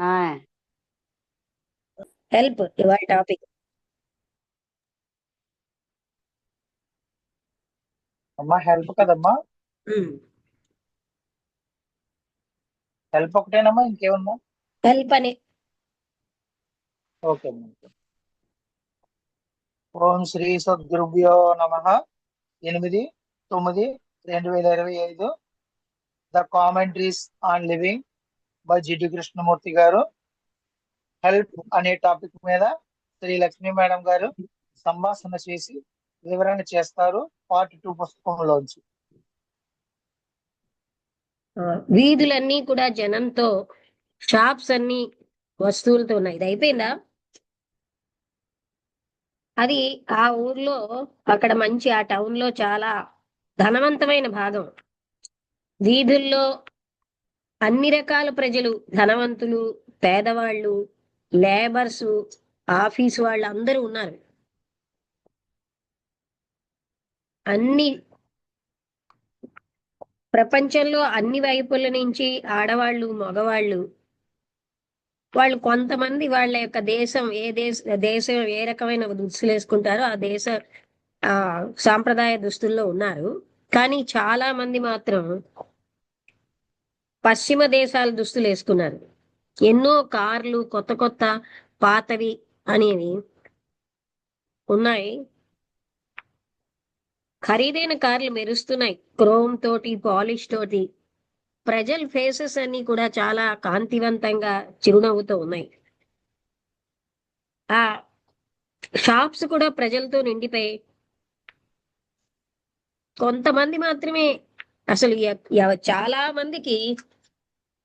ఆ, హెల్ప్ ఇవాళ టాపిక్. అమ్మా హెల్ప్ కదమ్మా? హెల్ప్ ఒకటేనమ్మా, ఇంకేమన్నా? హెల్ప్ అని. ఓకే అమ్మా. ఓం శ్రీ సద్గురుభ్యో నమః. 8/9/2025 the commentaries on living by Jiddu Krishnamurti గారు. హెల్ప్ అనే టాపిక్ మీద శ్రీ లక్ష్మీ మేడం గారు సంభాషణ చేసి వివరణ చేస్తారు పార్ట్ 2 పుస్తకంలోంచి. వీధులన్నీ కూడా జనంతో, షాప్స్ అన్ని వస్తువులతో ఉన్నాయి. ఇది అయిపోయిందా? అది ఆ ఊర్లో, అక్కడ మంచి ఆ టౌన్ లో చాలా ధనవంతమైన భాగం. వీధుల్లో అన్ని రకాల ప్రజలు, ధనవంతులు, పేదవాళ్ళు, లేబర్స్, ఆఫీసు వాళ్ళు అందరూ ఉన్నారు. అన్ని ప్రపంచంలో అన్ని వైపుల నుంచి ఆడవాళ్ళు, మగవాళ్ళు, వాళ్ళు కొంతమంది వాళ్ళ యొక్క దేశం దేశం ఏ రకమైన దుస్తులు వేసుకుంటారో ఆ దేశ ఆ సాంప్రదాయ దుస్తుల్లో ఉన్నారు. కానీ చాలా మంది మాత్రం పశ్చిమ దేశాల దుస్తులు వేసుకున్నారు. ఎన్నో కార్లు, కొత్త కొత్త పాతవి అనేవి ఉన్నాయి. ఖరీదైన కార్లు మెరుస్తున్నాయి, క్రోమ్ తోటి, పాలిష్ తోటి. ప్రజల ఫేసెస్ అన్ని కూడా చాలా కాంతివంతంగా చిరునవ్వుతో ఉన్నాయి. ఆ షాప్స్ కూడా ప్రజలతో నిండిపోయి, కొంతమంది మాత్రమే అసలు చాలా మందికి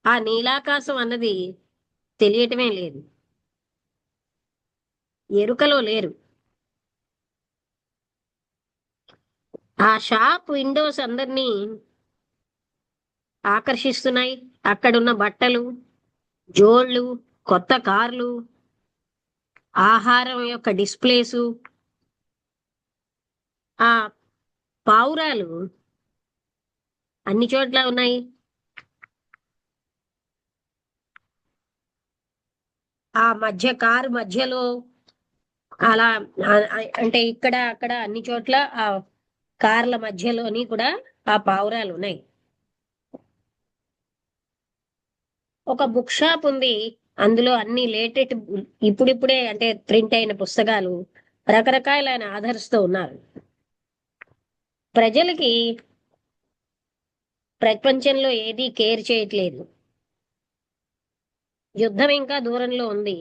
ఆ నీలాకాశం అన్నది తెలియటమే లేదు, ఎరుకలో లేరు. ఆ షాప్ విండోస్ అందరినీ ఆకర్షిస్తున్నాయి. అక్కడున్న బట్టలు, జోళ్ళు, కొత్త కార్లు, ఆహారం యొక్క డిస్ప్లేసు, ఆ పావురాలు అన్ని చోట్ల ఉన్నాయి. ఆ కారు మధ్యలో అలా అంటే ఇక్కడ అక్కడ అన్ని చోట్ల ఆ కార్ల మధ్యలోని కూడా ఆ పావురాలు ఉన్నాయి. ఒక బుక్ షాప్ ఉంది, అందులో అన్ని లేటెస్ట్, ఇప్పుడిప్పుడే అంటే ప్రింట్ అయిన పుస్తకాలు రకరకాలైన ఆథర్స్ తో ఉన్నారు. ప్రజలకి ప్రపంచంలో ఏదీ కేర్ చేయట్లేదు. యుద్ధం ఇంకా దూరంలో ఉంది.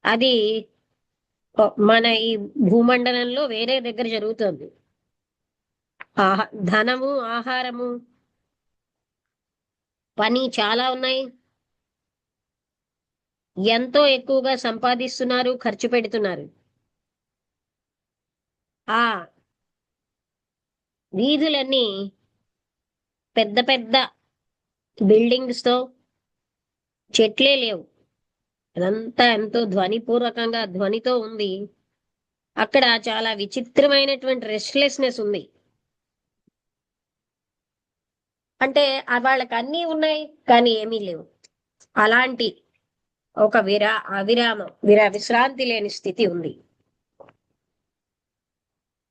అది మన ఈ భూమండలంలో వేరే దగ్గర జరుగుతుంది. ధనము, ఆహారము, పని చాలా ఉన్నాయి. ఎంతో ఎక్కువగా సంపాదిస్తున్నారు, ఖర్చు పెడుతున్నారు. ఆ వీధులన్నీ పెద్ద పెద్ద బిల్డింగ్స్ తో, చెట్లే లేవు. అదంతా ఎంతో ధ్వనితో ఉంది. అక్కడ చాలా విచిత్రమైనటువంటి రెస్ట్లెస్నెస్ ఉంది. అంటే వాళ్ళకి అన్నీ ఉన్నాయి కానీ ఏమీ లేవు. అలాంటి ఒక విశ్రాంతి లేని స్థితి ఉంది.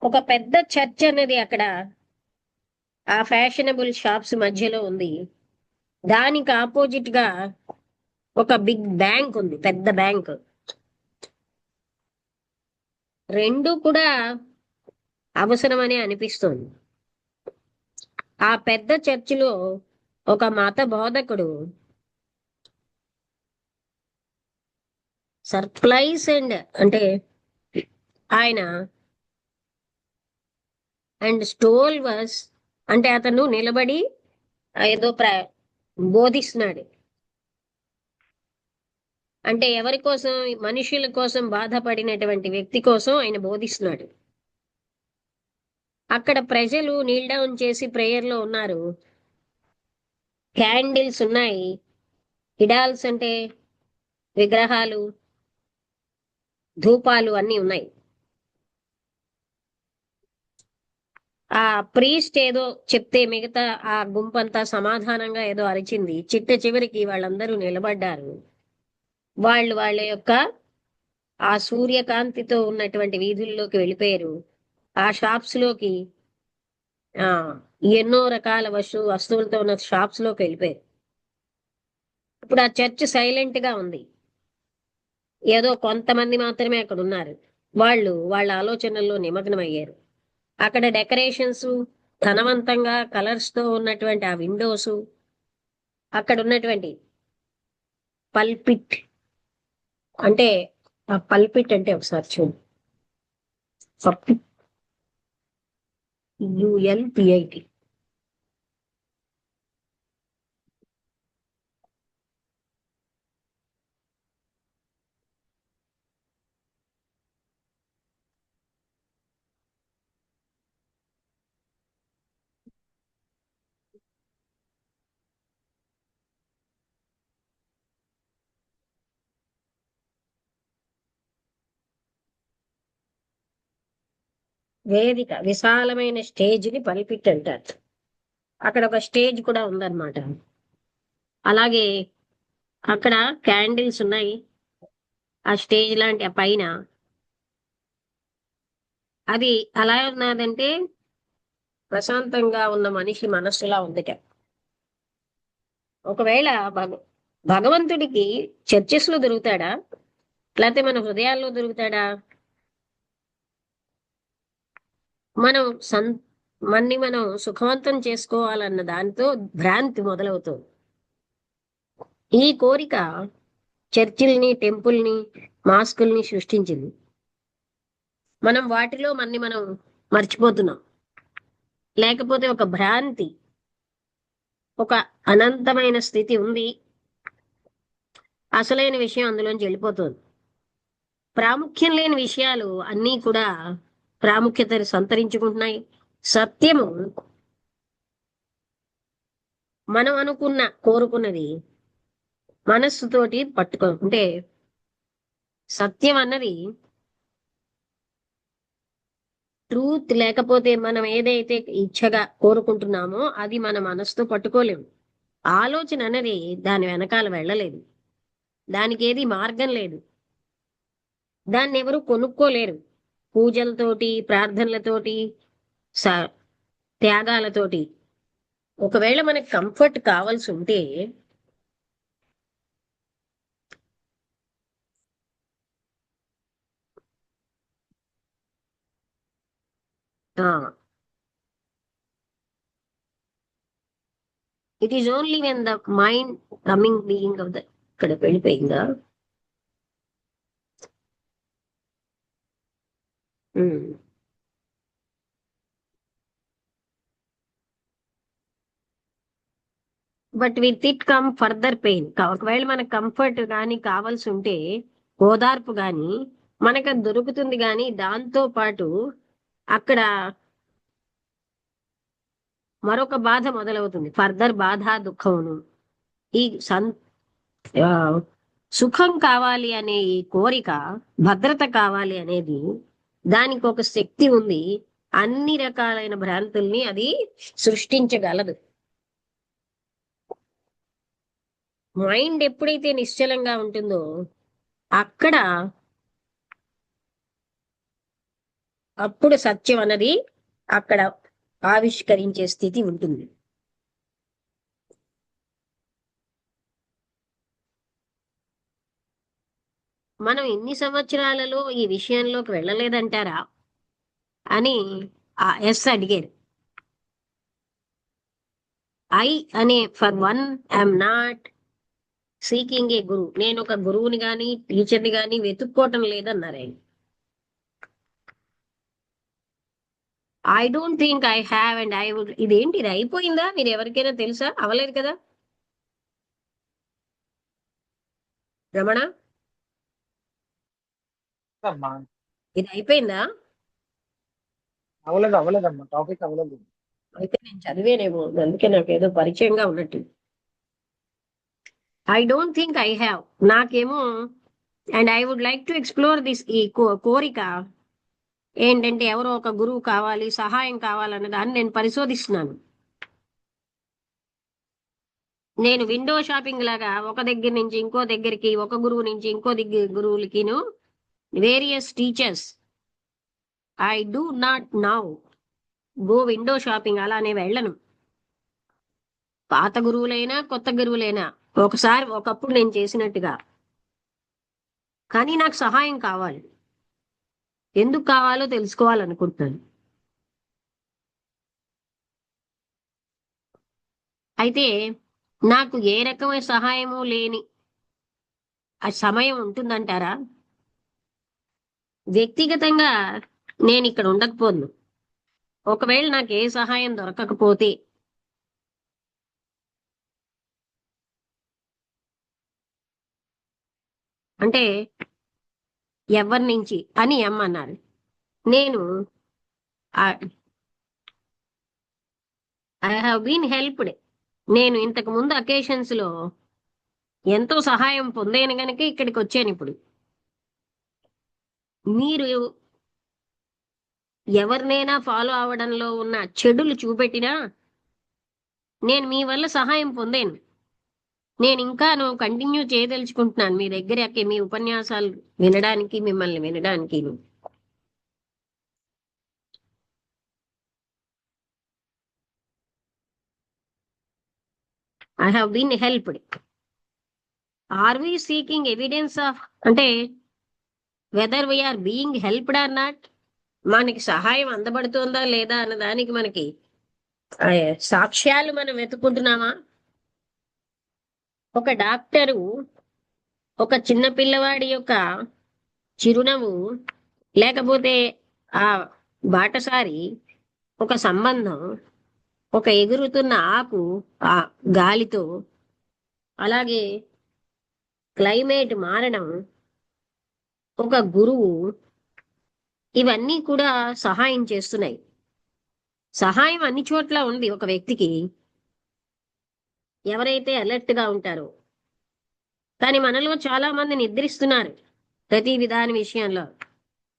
ఒక పెద్ద చర్చ్ అనేది అక్కడ ఆ ఫ్యాషనబుల్ షాప్స్ మధ్యలో ఉంది. దానికి ఆపోజిట్ గా ఒక బిగ్ బ్యాంక్ ఉంది, పెద్ద బ్యాంక్. రెండు కూడా అవసరమని అనిపిస్తోంది. ఆ పెద్ద చర్చిలో ఒక మత బోధకుడు సర్ప్రైజ్ అంటే ఆయన అండ్ స్టోల్ వాస్ అంటే అతను నిలబడి ఏదో బోధిస్తున్నాడు. అంటే ఎవరి కోసం? మనుషుల కోసం బాధపడినటువంటి వ్యక్తి కోసం ఆయన బోధిస్తున్నాడు. అక్కడ ప్రజలు నీల్ డౌన్ చేసి ప్రేయర్ లో ఉన్నారు. క్యాండిల్స్ ఉన్నాయి. ఇడాల్స్ అంటే విగ్రహాలు, ధూపాలు అన్ని ఉన్నాయి. ఆ ప్రీస్ట్ ఏదో చెప్తే మిగతా ఆ గుంపంతా సమాధానంగా ఏదో అరిచింది. చిట్ట చివరికి వాళ్ళందరూ నిలబడ్డారు. వాళ్ళు వాళ్ళ యొక్క ఆ సూర్యకాంతితో ఉన్నటువంటి వీధుల్లోకి వెళ్ళిపోయారు. ఆ షాప్స్ లోకి ఆ ఎన్నో రకాల వస్తువులతో ఉన్న షాప్స్ లోకి వెళ్ళిపోయారు. ఇప్పుడు ఆ చర్చ్ సైలెంట్ గా ఉంది. ఏదో కొంతమంది మాత్రమే అక్కడ ఉన్నారు. వాళ్ళు వాళ్ళ ఆలోచనల్లో నిమగ్నమయ్యారు. అక్కడ డెకరేషన్స్, ధనవంతంగా కలర్స్ తో ఉన్నటువంటి ఆ విండోస్, అక్కడ ఉన్నటువంటి పల్పిట్ అంటే ఆ పల్పిట్ అంటే ఒకసారి చూడు. ULPIT. వేదిక, విశాలమైన స్టేజ్ ని పల్పిట్ అంటారు. అక్కడ ఒక స్టేజ్ కూడా ఉందన్నమాట. అలాగే అక్కడ క్యాండిల్స్ ఉన్నాయి. ఆ స్టేజ్ లాంటి ఆ పైన అది అలా ఉన్నదంటే ప్రశాంతంగా ఉన్న మనిషి మనస్సులా ఉందిట. ఒకవేళ భగవంతుడికి చర్చెస్ లో దొరుకుతాడా, లేకపోతే మన హృదయాల్లో దొరుకుతాడా? మనం మనం సుఖవంతం చేసుకోవాలన్న దాంతో భ్రాంతి మొదలవుతుంది. ఈ కోరిక చర్చిల్ని, టెంపుల్ని, మాస్కుల్ని సృష్టించింది. మనం వాటిలో మనం మర్చిపోతున్నాం. లేకపోతే ఒక భ్రాంతి, ఒక అనంతమైన స్థితి ఉంది, అసలైన విషయం అందులోంచి వెళ్ళిపోతుంది. ప్రాముఖ్యం లేని విషయాలు అన్నీ కూడా ప్రాముఖ్యతను సంతరించుకుంటున్నాయి. సత్యము మనం కోరుకున్నది మనస్సుతోటి అంటే సత్యం అన్నది ట్రూత్ లేకపోతే మనం ఏదైతే ఇచ్చగా కోరుకుంటున్నామో అది మన మనసుతో పట్టుకోలేము. ఆలోచన అనేది దాని వెనకాల వెళ్ళలేదు. దానికి ఏది మార్గం లేదు. దాన్ని ఎవరు కొనుక్కోలేరు. పూజలతోటి, ప్రార్థనలతోటి, స త్యాగాలతోటి. ఒకవేళ మనకి కంఫర్ట్ కావాల్సి ఉంటే it is only when the mind coming being of the ఇక్కడ వెళ్ళిపోయిందా? But with it come further pain. ఒకవేళ మనకు కంఫర్ట్ కానీ కావాల్సి ఉంటే, ఓదార్పు కానీ మనకు అది దొరుకుతుంది. కానీ దాంతో పాటు అక్కడ మరొక బాధ మొదలవుతుంది. ఫర్దర్ బాధ, దుఃఖమును. ఈ ఆ, సుఖం కావాలి అనే ఈ కోరిక, భద్రత కావాలి అనేది, దానికి ఒక శక్తి ఉంది. అన్ని రకాలైన భ్రాంతుల్ని అది సృష్టించగలదు. మైండ్ ఎప్పుడైతే నిశ్చలంగా ఉంటుందో అక్కడ అప్పుడు సత్యం అన్నది అక్కడ ఆవిష్కరించే స్థితి ఉంటుంది. మనం ఇన్ని సంవత్సరాలలో ఈ విషయంలోకి వెళ్ళలేదంటారా అని ఆ ఎస్ అడిగారు. ఐ అనే for one I'm not seeking a guru. నేను ఒక గురువుని గాని టీచర్ని గాని వెతుక్కోవటం లేదన్నారు ఆయన. I don't think I have and I would. ఇదేంటి, ఇది అయిపోయిందా? మీరు ఎవరికైనా తెలుసా? అవలేదు కదా రమణ? అమ్మా ఇది అయిపోయిందా? అవ్వలేదమ్మా, టాపిక్ అవ్వలేదు. అయితే నేను చదివేనేమో, అందుకే నాకు ఏదో పరిచయంగా ఉన్నట్టు. I don't think I have. నాకేమో and I would like to explore this. ఈ కోరిక ఏంటంటే ఎవరో ఒక గురువు కావాలి, సహాయం కావాలన్న దాన్ని నేను పరిశోధిస్తున్నాను. నేను విండో షాపింగ్ లాగా ఒక దగ్గర నుంచి ఇంకో దగ్గరికి, ఒక గురువు నుంచి ఇంకో దగ్గర గురువులకిను, various teachers, I do not now go window shopping, అలానే వెళ్ళను. పాత గురువులైనా కొత్త గురువులైనా ఒకసారి ఒకప్పుడు నేను చేసినట్టుగా. కానీ నాకు సహాయం కావాలి. ఎందుకు కావాలో తెలుసుకోవాలనుకుంటున్నాను. అయితే నాకు ఏ రకమైన సహాయము లేని ఆ సమయం ఉంటుందంటారా? వ్యక్తిగతంగా నేను ఇక్కడ ఉండకపోను. ఒకవేళ నాకు ఏ సహాయం దొరకకపోతే అంటే ఎవరి నుంచి అని అన్నారు. నేను ఐ హావ్ బీన్ హెల్ప్డ్. నేను ఇంతకు ముందు అకేషన్స్ లో ఎంతో సహాయం పొందాను గనుక ఇక్కడికి వచ్చాను. ఇప్పుడు మీరు ఎవరినైనా ఫాలో అవడంలో ఉన్న చెడులు చూపెట్టినా నేను మీ వల్ల సహాయం పొందాను. నేను ఇంకా కంటిన్యూ చేయదలుచుకుంటున్నాను మీ దగ్గరకి, మీ ఉపన్యాసాలు వినడానికి, మిమ్మల్ని వినడానికి. I have been helped. Are we seeking evidence of, అంటే whether we are being helped or not, మనకి సహాయం అందబడుతుందా లేదా అన్న దానికి మనకి సాక్ష్యాలు మనం వెతుకుంటున్నామా? ఒక డాక్టరు ఒక చిన్న పిల్లవాడి యొక్క చిరునవ్వు, లేకపోతే ఆ బాటసారి ఒక సంబంధం, ఒక ఎగురుతున్న ఆకు ఆ గాలితో, అలాగే క్లైమేట్ మారడం, ఒక గురువు, ఇవన్నీ కూడా సహాయం చేస్తున్నాయి. సహాయం అన్ని చోట్ల ఉంది. ఒక వ్యక్తికి ఎవరైతే అలర్ట్ గా ఉంటారో. కానీ మనలో చాలా మంది నిద్రిస్తున్నారు ప్రతి విధాని విషయంలో,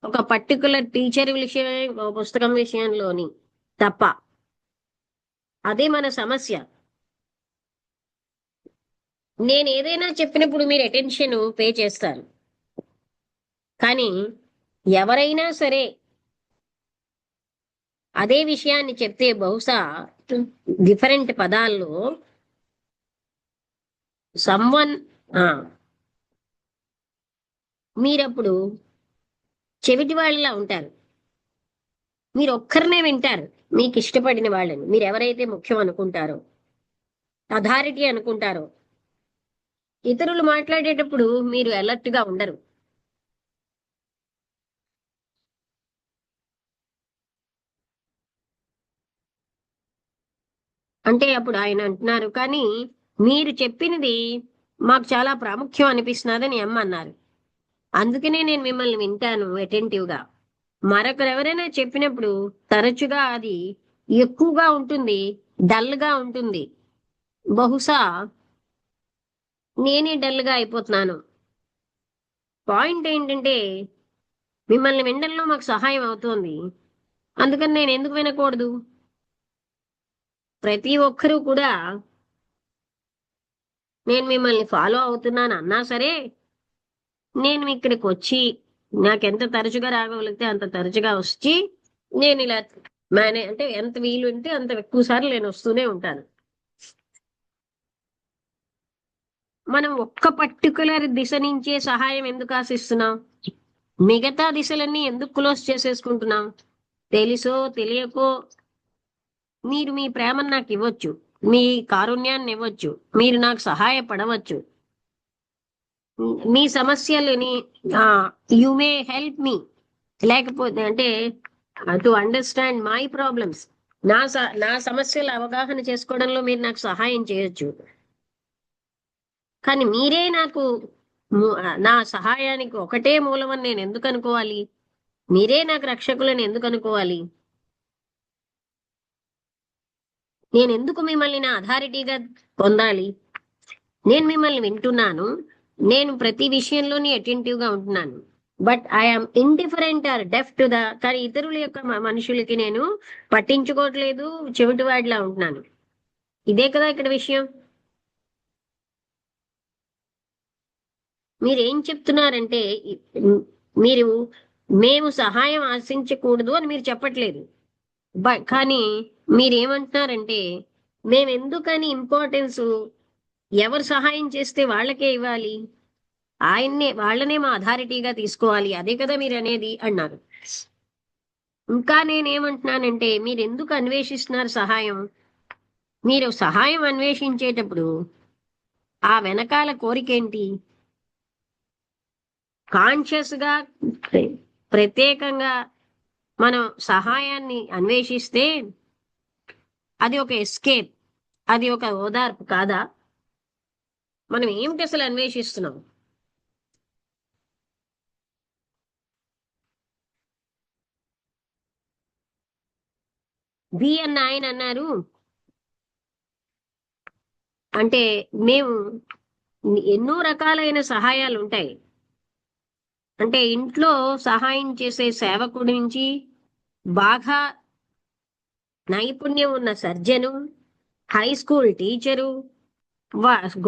ఒక పర్టికులర్ టీచర్ విషయం, ఒక పుస్తకం విషయంలోని తప్ప. అదే మన సమస్య. నేను ఏదైనా చెప్పినప్పుడు మీరు అటెన్షన్ పే చేస్తారు, కానీ ఎవరైనా సరే అదే విషయాన్ని చెప్తే బహుశా డిఫరెంట్ పదాల్లో సమ్వన్ మీరప్పుడు చెవిటి వాళ్ళలా ఉంటారు. మీరు ఒక్కరినే వింటారు, మీకు ఇష్టపడిన వాళ్ళని, మీరు ఎవరైతే ముఖ్యం అనుకుంటారో, అథారిటీ అనుకుంటారో. ఇతరులు మాట్లాడేటప్పుడు మీరు అలర్ట్ గా ఉండరు. అంటే అప్పుడు ఆయన అంటున్నారు, కానీ మీరు చెప్పినది మాకు చాలా ప్రాముఖ్యం అనిపిస్తున్నదని అన్నారు. అందుకనే నేను మిమ్మల్ని వింటాను అటెంటివ్ గా. మరొకరు ఎవరైనా చెప్పినప్పుడు తరచుగా అది ఎక్కువగా ఉంటుంది, డల్ గా ఉంటుంది. బహుశా నేనే డల్ గా అయిపోతున్నాను. పాయింట్ ఏంటంటే మిమ్మల్ని వినడంలో మాకు సహాయం అవుతోంది, అందుకని నేను ఎందుకు వినకూడదు? ప్రతి ఒక్కరూ కూడా నేను మిమ్మల్ని ఫాలో అవుతున్నాను అన్నా సరే, నేను ఇక్కడికి వచ్చి నాకెంత తరచుగా రాగలిగితే అంత తరచుగా వచ్చి నేను ఇలా అంటే ఎంత వీలు ఉంటే అంత ఎక్కువ సార్లు నేను వస్తూనే ఉంటాను. మనం ఒక్క పర్టికులర్ దిశ నుంచే సహాయం ఎందుకు ఆశిస్తున్నాం? మిగతా దిశలన్నీ ఎందుకు క్లోజ్ చేసేసుకుంటున్నాం? తెలుసో తెలియకో మీరు మీ ప్రేమను నాకు ఇవ్వచ్చు, మీ కారుణ్యాన్ని ఇవ్వచ్చు, మీరు నాకు సహాయపడవచ్చు, మీ సమస్యలని యు మే హెల్ప్ మీ, లేకపోతే అంటే టు అండర్స్టాండ్ మై ప్రాబ్లమ్స్, నా సమస్యల అవగాహన చేసుకోవడంలో మీరు నాకు సహాయం చేయొచ్చు. కానీ మీరే నాకు నా సహాయానికి ఒకటే మూలమని నేను ఎందుకు అనుకోవాలి? మీరే నాకు రక్షకులని ఎందుకు అనుకోవాలి? నేను ఎందుకు మిమ్మల్ని నా అథారిటీగా పొందాలి? నేను మిమ్మల్ని వింటున్నాను, నేను ప్రతి విషయంలోని అటెంటివ్ గా ఉంటున్నాను, but I'm indifferent or deaf to the, కానీ ఇతరుల యొక్క మనుషులకి నేను పట్టించుకోవట్లేదు, చెవిటివాడిలా ఉంటున్నాను. ఇదే కదా ఇక్కడ విషయం. మీరేం చెప్తున్నారంటే మీరు మేము సహాయం ఆశించకూడదు అని మీరు చెప్పట్లేదు. కానీ మీరేమంటున్నారంటే మేము ఎందుకని ఇంపార్టెన్స్ ఎవరు సహాయం చేస్తే వాళ్ళకే ఇవ్వాలి, వాళ్ళనే మా అథారిటీగా తీసుకోవాలి, అదే కదా మీరు అనేది అన్నారు. ఇంకా నేనేమంటున్నానంటే మీరు ఎందుకు అన్వేషిస్తున్నారు సహాయం? మీరు సహాయం అన్వేషించేటప్పుడు ఆ వెనకాల కోరికేంటి? కాన్షియస్ గా ప్రత్యేకంగా మనం సహాయాన్ని అన్వేషిస్తే అది ఒక ఎస్కేప్, అది ఒక ఓదార్పు కాదా? మనం ఏమిటి అసలు అన్వేషిస్తున్నాం? బి అన్న ఆయన అన్నారు, అంటే మేము ఎన్నో రకాలైన సహాయాలు ఉంటాయి. అంటే ఇంట్లో సహాయం చేసే సేవకుడి నుంచి బాగా నైపుణ్యం ఉన్న సర్జను, హై స్కూల్ టీచరు,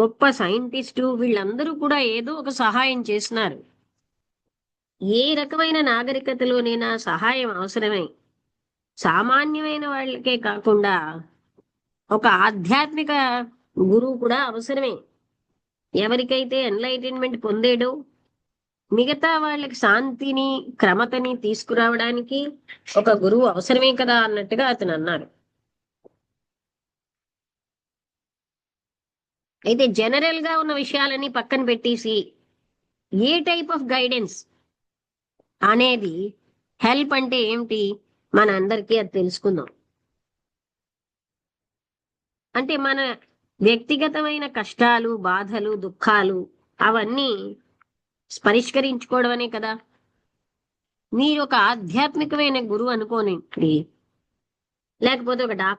గొప్ప సైంటిస్టు, వీళ్ళందరూ కూడా ఏదో ఒక సహాయం చేస్తున్నారు. ఏ రకమైన నాగరికతలోనైనా సహాయం అవసరమే. సామాన్యమైన వాళ్ళకే కాకుండా ఒక ఆధ్యాత్మిక గురువు కూడా అవసరమే. ఎవరికైతే ఎన్లైటన్మెంట్ పొందేడో మిగతా వాళ్ళకి శాంతిని క్రమతని తీసుకురావడానికి ఒక గురువు అవసరమే కదా అన్నట్టుగా అతను అన్నారు. అయితే జనరల్ గా ఉన్న విషయాలని పక్కన పెట్టేసి ఏ టైప్ ఆఫ్ గైడెన్స్ అనేది, హెల్ప్ అంటే ఏమిటి, మన అందరికీ అది తెలుసుకుందాం. అంటే మన వ్యక్తిగతమైన కష్టాలు, బాధలు, దుఃఖాలు అవన్నీ పరిష్కరించుకోవడమనే కదా. మీరు ఒక ఆధ్యాత్మికమైన గురువు అనుకోనండి, లేకపోతే ఒక డాక్టర్